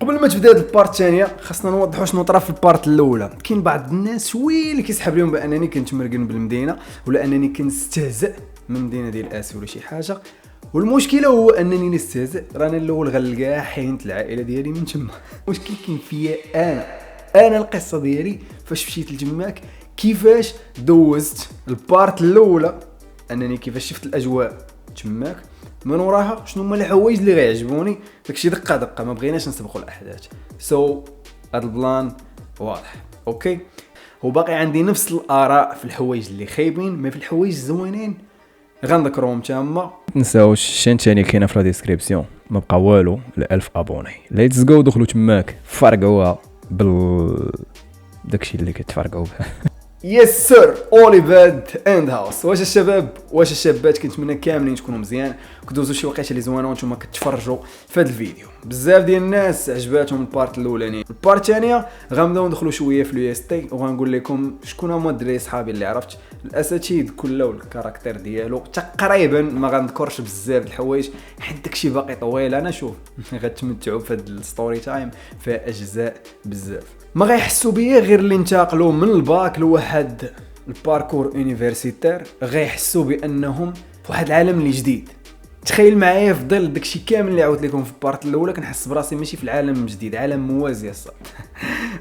قبل ما تبدا هاد البارت الثانيه خاصنا نوضحوا شنو طرا في البارت الاولى. كاين بعض الناس شويه اللي كيسحب لهم بانني كنت مرقن بالمدينه ولا انني كنستهزئ من المدينه ديال اسي ولا شي حاجه، والمشكله هو انني نستهزئ راني الاول غنلقاها حينت العائله ديالي من تما. المشكل كاين فيا انا القصه ديالي فاش مشيت لتماك، كيفاش دوزت البارت الاولى انني كيفاش شفت الاجواء تماك، من وراها شنو هما الحوايج اللي غيعجبوني، داكشي دقه ما بغيناش نسبقوا الاحداث. هذا البلان واضح اوكي. وباقي عندي نفس الاراء في الحوايج اللي خايبين، ما في الحوايج الزوينين غنذكرهم تما. تنساوش الشين تاني كاينه في لا ديسكريبسيون، ما بقى والو ل1000 ابوني. ليتس جو دخلوا تماك فرقوها داكشي اللي كتفرقوا به. يس سير اوليفاد اند هاوس. واش الشباب واش الشابات كنتمنى كاملين تكونوا مزيان، كدوزوا شي وقيته اللي زوينه وانتم كتفرجوا في هذا الفيديو. بزاف ديال الناس عجباتهم البارت الاولاني. البارت الثانيه غنبداو ندخلوا شويه في اليو اس تي وغنقول لكم شكون هما الدراري صحابي اللي عرفت الاساتيد كله والكاركتير ديالو تقريبا. ما غنذكرش بزاف الحوايج حيت داكشي باقي طويل. انا شوف غتمتعوا في هذا الستوري تايم فيها اجزاء بزاف. ما غيحسوا بيا غير اللي انتقلوا من الباك لواحد الباركور يونيفرسيتير، غيحسوا بانهم في واحد العالم اللي جديد. تخيل معايا في ظل داكشي كامل اللي عاودت لكم في البارت الاولى كنحس براسي ماشي في العالم الجديد، عالم موازي الصاد.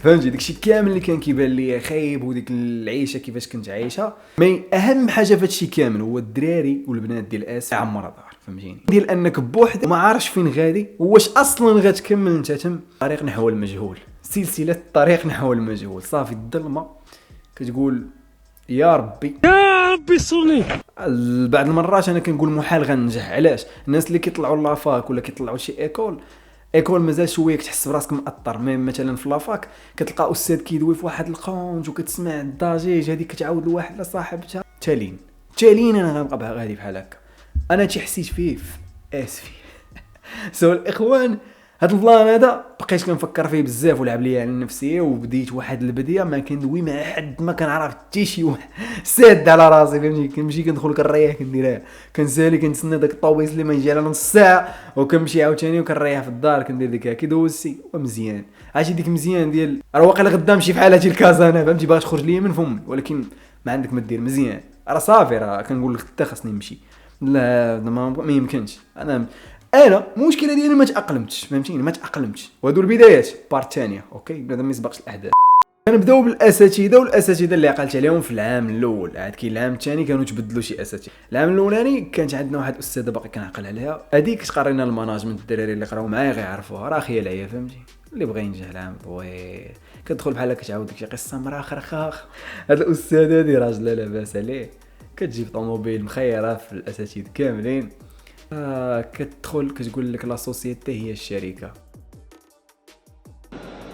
فهمتي داكشي كامل اللي كان كيبان لي خايب وديك العيشه كيفاش كنت عايشها. مي اهم حاجه في هادشي كامل هو الدراري والبنات ديال اسي عمر دار، فهمتيني، ديال انك بوحدك ما عارفش فين غادي واش اصلا غتكمل انت تم طريق نحو المجهول. سلسله الطريق نحو المجهول، صافي الظلمه كتقول يا ربي صوني. بعض المرات انا كنقول محال غننجح. علاش؟ الناس اللي كيطلعوا لافاك ولا كيطلعوا شي ايكول مازال شويه كتحس براسك مأطر. مثلا في لافاك كتلقى استاذ كيدوي في واحد القونج وكتسمع الضجيج، هذيك كتعاود لواحد لصاحبتها تالين انا غنبقى بها غادي بحال هكا. انا تي حسيت فيه اسفي. الاخوان هاد البلان هذا بقيت كنفكر فيه بزاف ولعب لي على النفسيه، وبديت واحد البديه ما كندوي مع حد، ما كنعرف حتى شي واحد، ساد على راسي فهمتي. كنمشي كندخل كنريح كنديرها، كنسالي كنتسنى داك الطوبيس اللي ما يجي على نص ساعه وكنمشي عاوتاني وكنريح في الدار كندير ديك كي دوزتي ومزيان. عرفتي ديك مزيان ديال راه واقيلا غدا شي بحال هادي الكازانا فهمتي، باغا تخرج ليا من فمي ولكن ما عندك ما دير مزيان. راه صافي راه كنقول لك حتى خاصني نمشي. لا ما يمكنش. انا المشكله ديالي ما تاقلمتش فهمتيني، ما تاقلمتش. وهادو البدايات بارت ثانيه اوكي بلا ما يسبقش الاحداث. كنبداو بالاساتذه والاساتذه اللي عقلت عليهم في العام الاول. عاد كاين العام الثاني كانوا تبدلوا شي اساتذه. العام الاولاني كانت عندنا واحد استاذه باقي كنعقل عليها، هذيك تقرينا الماناجمنت. الدراري اللي قراو معايا غيعرفوها، راه خيال عيا فهمتي، اللي بغى ينجح العام طويل كتدخل بحال هكا تعاود ديك شي قصه مراخرخاخ. هاد الاستاذه هادي راجل لا باس عليه، كتجيب طوموبيل مخيره في الاساتذه كاملين. كتدخل كتقول لك لا سوسيتي هي الشركه.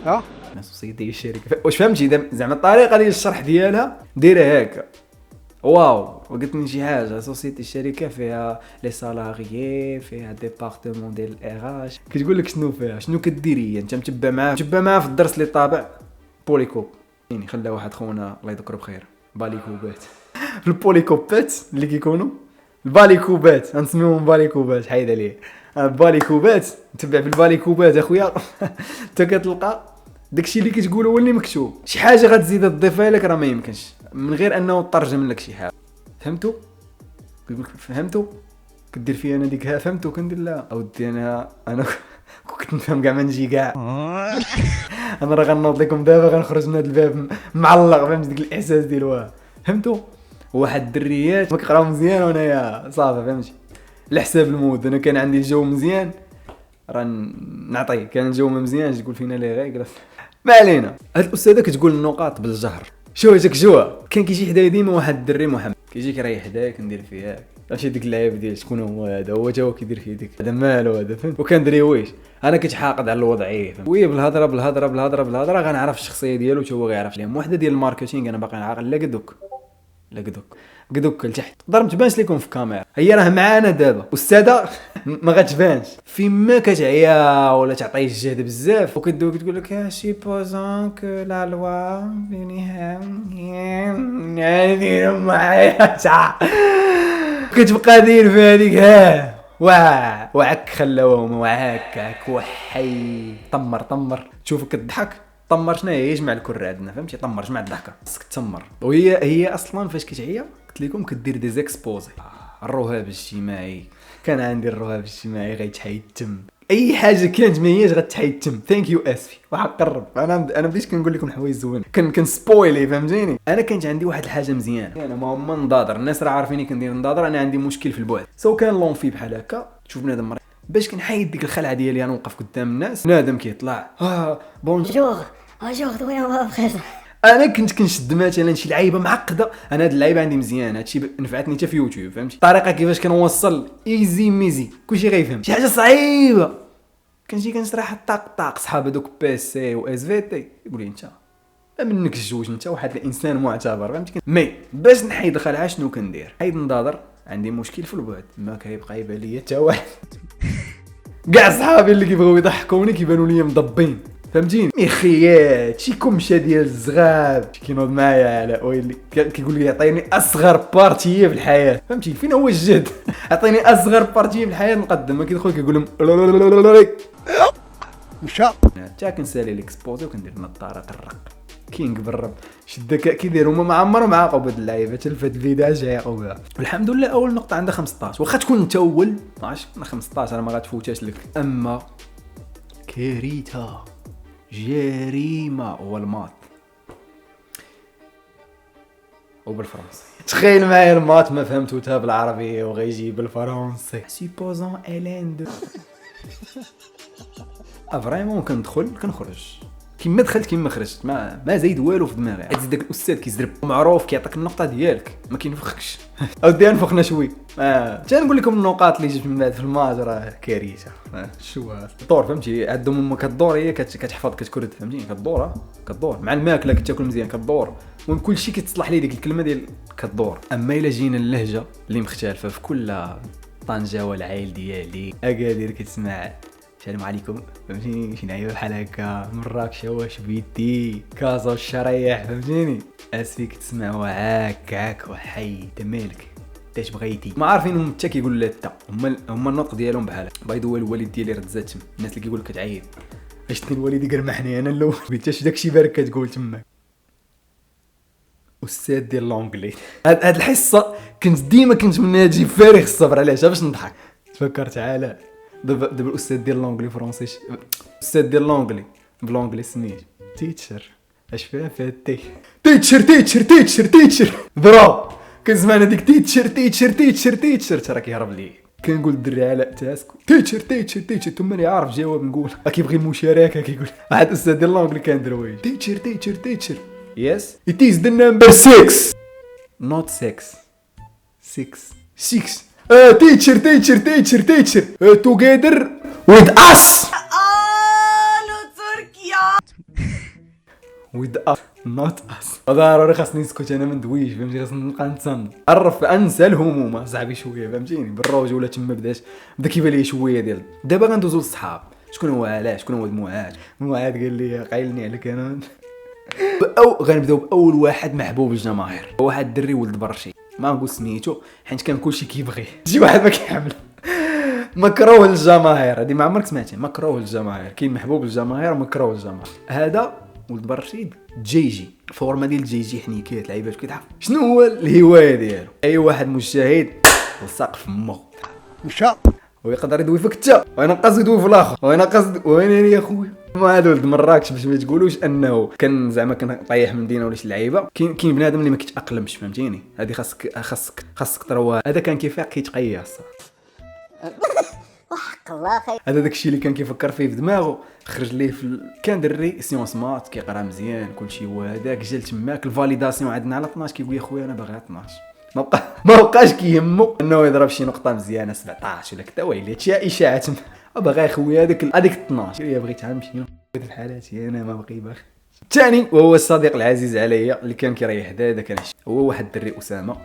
لا سوسيتي هي الشركه. واش فهمتي زعما الطريقه ديال الشرح ديالها دايره هكا واو. وقلتني شي حاجه سوسيتي الشركه فيها لي سالاريي، فيها ديبارتمون ديال الاغاش، كتقول لك شنو فيها شنو كديري انت متبع معاه في الدرس اللي طابع بوليكوب. يعني خلى واحد خونا الله يذكره بخير باليكوبات. في البوليكوبات اللي كيكونوا الباليكوبات نسميوهم باليكوبات، حيد عليه الباليكوبات. نتبع في الباليكوبات اخويا. انت كتلقى داكشي اللي كتقول هو اللي مكتوب. شي حاجه غتزيد تضيفها لك راه ما يمكنش من غير انه ترجم لك شي حاجه. فهمتوا؟ كيقول فهمتوا كدير فيا انا ديك فهمتوا كندير لا اودي انا كنت نفهم كاع ما نجي كاع. انا راه غنوض لكم دابا غنخرج من هذا الباب معلق فهمت ديك الاحساس ديال فهمتوا. واحد الدريات ما كيقراو مزيان وانايا صافي فهمتي لحساب المود. انا كان عندي الجو مزيان راه نعطيه، كان الجو ما مزيانش تقول فينا لي غير ما علينا. هاد الاستاذه كتقول النقاط بالجهر. شو هذاك جوا كان كيجي حدايا ديما واحد الدري محمد كيجي كيريح حدايا كندير فيها ماشي ديك اللعيب ديال شكون هو هذا، هو تا هو كيدير فيه ديك هذا مالو هذا فهمت. وكان دريويش انا كنتحاقد على الوضعيه وي بالهضره غنعرف الشخصيه ديالو تا هو غيعرف ليهم. وحده ديال الماركتينغ انا باقي عاقل لا قدوك لتحت تقدر ما تبانش لكم في الكاميرا، هي راه معانا دابا استاذه ما غتبانش فيما كتعيا ولا تعطي الجهد بزاف وكدوي كتقول لك شي بوزون كو لا لوا يعني معايا كتبقى داير في هذيك وعك خلاوهم وعك وحي طمر تشوفك كضحك طمر شنو هي يجمع الكره عندنا فهمتي طمر جمع الضحكه خصك تسمر وهي اصلا فاش كتعيا قلت لكم كدير دي زيكسبوزي الرهاب الاجتماعي كان عندي الرهاب الاجتماعي غيتحيد تم اي حاجه كانت ما هياش غتحيد تم ثانك يو اسفي وحقرب انا بديت كنقول لكم حوايج زوين كنسبويلي فهمتيني انا كانت عندي واحد الحاجه مزيانه انا ما هما نضاضر الناس راه عارفيني كندير نضاضر انا عندي مشكل في البعد كان لونفي بحال هكا تشوف بنادم باش كنحيد ديك الخلعه ديالي انا نوقف قدام الناس بنادم كيطلع بونجور دويا بخير انا كنت كنشد مثلا شي لعيبه معقده انا هاد اللعيبه عندي مزيانه هادشي نفعتني حتى في يوتيوب فهمتي الطريقه كيفاش كنوصل ايزي ميزي كلشي غيفهم شي حاجه صعيبه كنجي كنشرح طاق صحاب هذوك بي سي و اس في تي يقول لي انت منك الجوج انت واحد الانسان معتبر فهمتي مي باش نحيد الخلعه شنو كندير حيد نضاضر عندي مشكل في البعد ما كيبقى يبان ليا حتى واحد كاع صحابي اللي كيبغيو يضحكوني كيبانوا لي مضبين فهمتيني ميخيات شي كمشه ديال الزغاب كينوض معايا على ويلي كيقول لي عطيني اصغر بارتيه في الحياه فهمتي فين هو الجد عطيني اصغر بارتيه في الحياه نقدم ما كيدخل كيقول لهم مشى حتى كنسالي ليكسبوزي وكندير النظاره قرق كينغ بالرب شي الذكاء كيدير هما ما عمرهم عاقوا بهاد اللعيبه حتى في هاد الفيديو جاي عاقوا والحمد لله اول نقطه عندها 15 واخا تكون انت اول 12 من 15 راه ما غاتفوتاش لك اما كارثه جريمه هو المات وبالفرنسي تخيل معايا المات ما فهمتو تا بالعربيه وغيجي بالفرنسي سيبوزون الين دو فريمون كندخل كنخرج كيما دخلت كيما خرجت ما زايد والو في دماغي عاد داك الاستاذ كيزرب معروف كيعطيك النقطه ديالك ما كينفخكش اودي نفخنا شوي حتى نقول لكم النقاط اللي جبت من بعد في الماج راه كارثه شو الدور فهمتي عندهم امك كدور هي كتحفظ كتكرد فهمتيني كدور مع الماكله كتاكل مزيان كدور المهم كلشي كيتصلح لي ديك الكلمه ديال كدور اما الا جينا اللهجه اللي مختلفه في كل طنجه والعائل ديالي اكادير كتسمع السلام عليكم فهمتيني شي لعيبه بحال هكا مراكش واش بيدي كازا الشرايح فهمتيني اسفي كتسمع وعاك وحي انت مالك اش بغيتي ما عارفينهم حتى كيقولوا لا حتى هما النطق ديالهم بحال باي ذا الوالد ديالي رد زاد تم الناس اللي كيقول لك كتعيط عشتني الوالد يقرمحني انا الاول حتى داكشي بارك كتقول تما استاذ ديال لونجلي هاد الحصه كنت من ناجي فارغ الصبر علاش باش نضحك تفكرت على دابا الاستاذ ديال لونجلي فرونسي الاستاذ ديال لونجلي بلونجلي سميت تيتشر اش فيها تي تيتشر برا كنسمع انا ديك تيتشر ترى كيهرب لي كنقول الدري علاء تاسكو تيتشر ثم اللي عارف جواب نقول كيبغي المشاركه كيقول واحد الاستاذ ديال لونجلي كان درويش تيتشر يس it is the number 6 not 6 teacher together with us with us not us ضروري خاصني نسكت انا ما ندويش فهمتي خاصني نبقى نتصنت عرف انسى الهموم صاحبي شويه فهمتيني بالرجوله تما بدا كيبان لي شويه ديال دابا غندوزو للصحاب شكون هو علاء شكون هو معاد قال لي قايلني عليك انا غنبداو باول واحد محبوب الجماهير واحد الدري ولد برشي ما نقول سميتو حيت كان كلشي كيبغيه شي واحد ما كيحمل مكروه الجماهير هذه ما عمرك سمعتها مكروه الجماهير كاين محبوب الجماهير ومكروه الجماهير هذا ولد برشيد جي فورما ديال جي حنيكات لعيبات كيتعرف شنو هو الهوايه ديالو اي واحد مجتهد لصق فمو مشى ويقدر يدوي فيك حتى وينقص يدوي في الاخر وين يا خويا ما هذا ولد مراكش باش ما تقولوش انه كان زعما كان طايح من دينا ولا شي لعيبه كاين بنادم اللي ما كيتاقلمش فهمتيني هذه خاصك تروى هذا كان كيفيق كيتقيا وحق الله خير هذا داكشي اللي كان كيفكر فيه في دماغه خرج ليه كان دري سيونس مات كيقرا مزيان كلشي هو هذاك جا تماك الفاليداسيون عندنا على 12 كيقول يا خويا انا باغي 12 ما بقاش كيهمو انه يضرب شي نقطه مزيانه 17 ولا كذا ويلي هادشي اشاعات باغي يا خويا هذيك 12 يا بغيت عام شنو في حالاتي انا ما بقي باغي الثاني وهو الصديق العزيز عليا اللي كان كيريح هذا كان هو واحد الدري اسامه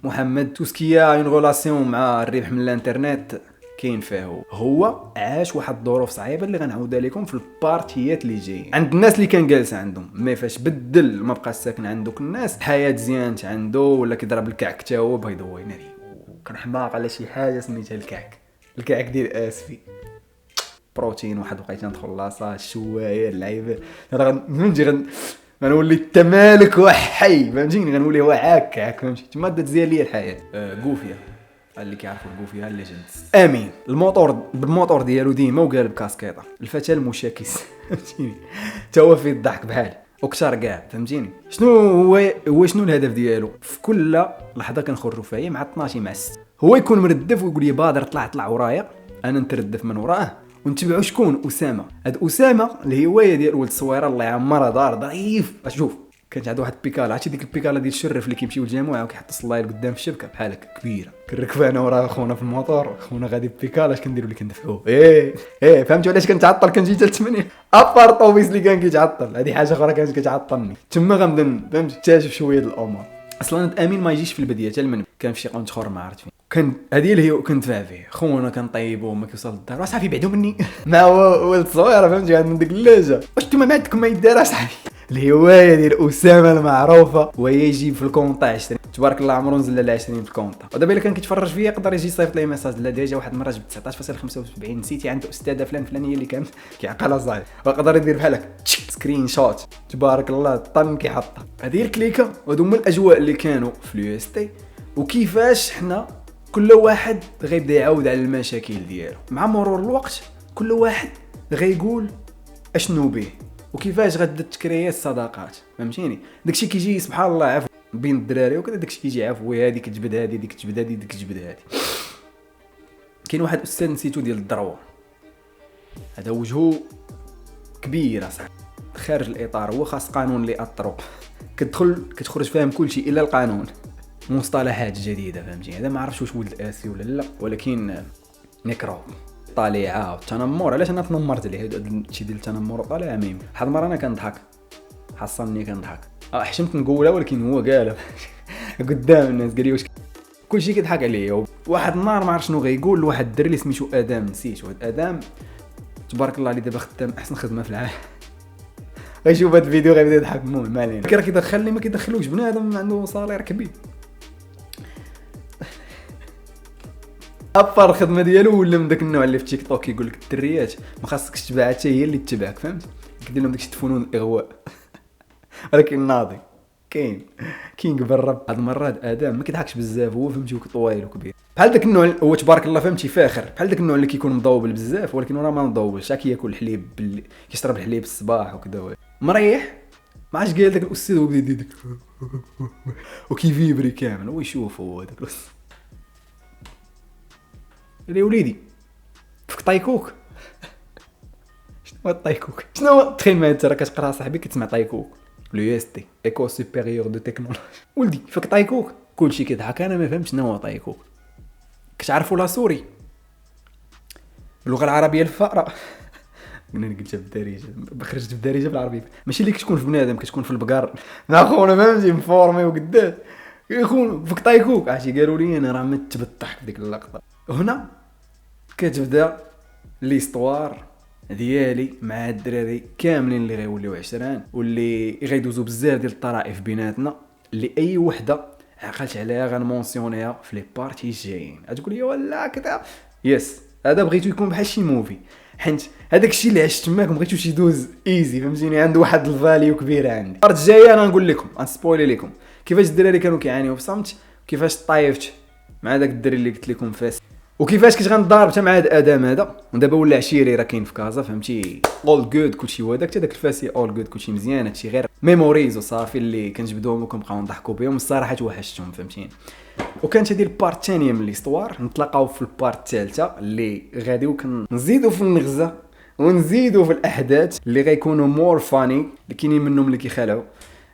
محمد توسكيا اون غولاسيون مع الربح من الانترنت كاين فيه هو عاش واحد الظروف صعيبه اللي غنعاودها لكم في البارتيات اللي جايين عند الناس اللي كان جالس عندهم مي فاش بدل ما بقاش ساكن عندك الناس الحياه زيانت عنده ولا كيضرب الكعك حتى هو باي ذا واي ناري كان حماق على شي حاجه سميتها الكعك ديال اسفي بروتين واحد وقيته ندخل لاصا الشوايه اللعيبه فهمتي غنولي التمالك وحي فهمتيني غنولي هو عاك فهمتي تما تزيان ليا الحياه. غوفيا اللي كيعرفوا الغوفيا ليجندز. امين بالموتور ديالو ديما وقالب كاسكيطه الفتى المشاكس فهمتيني تا هو فيه الضحك بحال وكثر كاع فهمتيني. شنو هو شنو الهدف ديالو؟ في كل لحظه كنخرجوا فيها مع 12 مع 6 هو يكون مردف ويقول لي بادر طلع ورايا انا نتردف من وراه ونتبعوا شكون اسامه. هاد اسامه الهوايه ديال ولد الصويره الله يعمرها دار ضعيف. شوف كانت عند واحد البيكالا عرفتي ديك البيكالا ديال الشرف اللي كيمشيو للجامعه وكيحط الصلايل قدام في الشبكه بحال هكا كبيره كنركب انا وراه خونا في الموطور خونا غادي بيكالا اش كنديروا اللي كندفعوه فهمتوا علاش كنتعطل كنجي حتى 8 ابار طوبيس اللي كان كيتعطل هذه حاجه اخرى كانت كتعطلني تما غنبدا فهمت نكتشف شويه الامور. اصلا امين ما يجيش في البدايه حتى المن كان في شي قنت اخر ما عرفت فين كان هذه اللي هي كندفع فيه خونا كنطيبو ما كيوصل للدار صافي بعدوا مني ما هو ولد صغير فهمتي من ديك اللهجه واش نتوما ما عندكم ما يدار صاحبي. الهوايه ديال اسامه المعروفه وهي يجيب في الكونطا 20 تبارك الله عمرو نزل على 20 في الكونطا ودابا الا كان كيتفرج فيا يقدر يجي يصيفط لي ميساج لا ديجا واحد المره جبت 19.75 نسيتي عند استاذه فلانيه اللي كانت كيعقلها صاحبي ويقدر يدير بحال هكا سكرين شوت تبارك الله طن كيحطها. هذه الكليكه وهذو هما الاجواء اللي كانوا في اليو اس تي وكيفاش حنا كل واحد غيبدا يعاود على المشاكل ديالو مع مرور الوقت كل واحد غيقول اشنو به وكيفاش غتبدا تكريا الصداقات فهمتيني. داكشي كيجي سبحان الله عفو بين الدراري وكذا داكشي كيجي عفوي هذه كتجبد هذه ديك كتجبد هذه ديك كتجبد هذه. كاين واحد استاذ نسيتو ديال الدروه هذا وجهه كبير اصاحبي خارج الاطار هو خاص قانون اللي اطرو كتخرج فاهم كل شيء الا القانون مصطلحات جديده فهمتي. هذا ما عرفتش واش ولد اسي ولا لا ولكن نيكرو طالعه والتنمر علاش انا تنمرت عليه هذا الشيء ديال التنمر وطالعه ميم. واحد المره انا كنضحك حصلني كنضحك حشمت نقولها ولكن هو قالها قدام الناس قال لي واش كلشي كيضحك عليا. واحد النهار ما عرف شنو غيقول لواحد الدري اللي سميتو ادم نسيت واحد ادم تبارك الله عليه دابا خدام احسن خدمه في العالم غيشوف هذا الفيديو غيبدا يضحك المهم ما علينا. راه كيدخلني ما كيدخلوش بنادم عنده صالير كبير ابار الخدمه ديالو ولا من داك النوع اللي في تيك توك كيقول لك الدريات ما خاصكش تتبع حتى هي اللي تتبعك فهمت كيدير لهم داكشي فنون الاغواء ولكن ناضي كاين بالرب. هاد المرات ادم ما كيضحكش بزاف هو فهمتي طويل وكبير بحال داك النوع هو تبارك الله فهمتي فاخر بحال داك النوع اللي كيكون مضوبل بزاف ولكن راه ما مضوبلش كياكل الحليب كيشرب الحليب الصباح وكذا مريح ما عادش قال داك الاستاذ هو بدا يدير وكيفيبري كامل ويشوف هو داك الاستاذ يا وليدي فك طايكوك شنو هو الطايكوك شنو تخيل معايا انت راه كتقرا صاحبي كتسمع طايكوك لو اس تي ايكو سوبيريور دو تكنولوجي ولدي فك طايكوك كلشي كيضحك انا ما فهمتش شنو هو طايكوك. كتعرفوا لا سوري اللغه العربيه الفاره قلنا قلتها بالدارجه خرجت بالدارجه بالعربيه ماشي اللي كتكون في بنادم كتكون في البقر لا خونا فهمتي مفورمي وقداش يكون فك طايكوك عرفتي قالوا لي انا راه مت بالضحك في ديك اللقطه. هنا كتبدا ليستوار ديالي مع الدراري كاملين اللي غيوليو 20 واللي غيدوزو بزاف ديال الطرائف بيناتنا اللي اي وحده عقلت عليها غنمونسيونيها في لي بارتي الجايين غتقول لي ولا كذا يس هذا بغيتو يكون بحال شي موفي حيت هذاك الشيء اللي عشت تماك بغيتوش يدوز ايزي فهمتيني عنده واحد الفاليو كبيره عندي. المره الجايه انا نقول لكم غنسبويلي لكم كيفاش الدراري كانوا كيعانيو في صمت كيفاش طايفت مع داك الدري اللي قلت لكم فاس وكيفاش كنت غنضارب حتى مع هذا ادم هذا ودابا ولا عشيري راه كاين في كازا فهمتي اول جود كلشي هو داك حتى داك الفاسي اول جود كلشي مزيان هادشي غير ميموريز وصافي اللي كنجبدوهم وكنبقاو نضحكوا بهم الصراحه توحشتهم فهمتيني. وكانت هذه البارت الثانيه من ليستوار نتلاقاو في البارت الثالثه اللي غادي نزيدوا في النغزه ونزيدوا في الاحداث اللي غيكونوا مور فاني اللي كاينين منهم اللي كيخلعوا.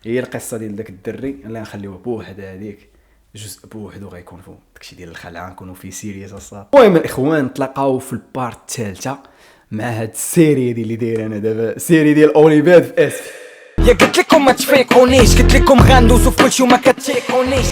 هي القصه ديال داك الدري اللي غنخليوه بوحده هذيك جزء بوحدو غيكون فوق داكشي ديال الخلعه نكونوا فيه سيريس الصاد. المهم الاخوان نتلاقاو في البارت الثالثه مع هاد السيري ديال اللي داير انا دابا سيري ديال اوليفير في اسف. يا قلت لكم ما تفيقونيش قلت لكم غندوزو في كلشي وما كتيقونيش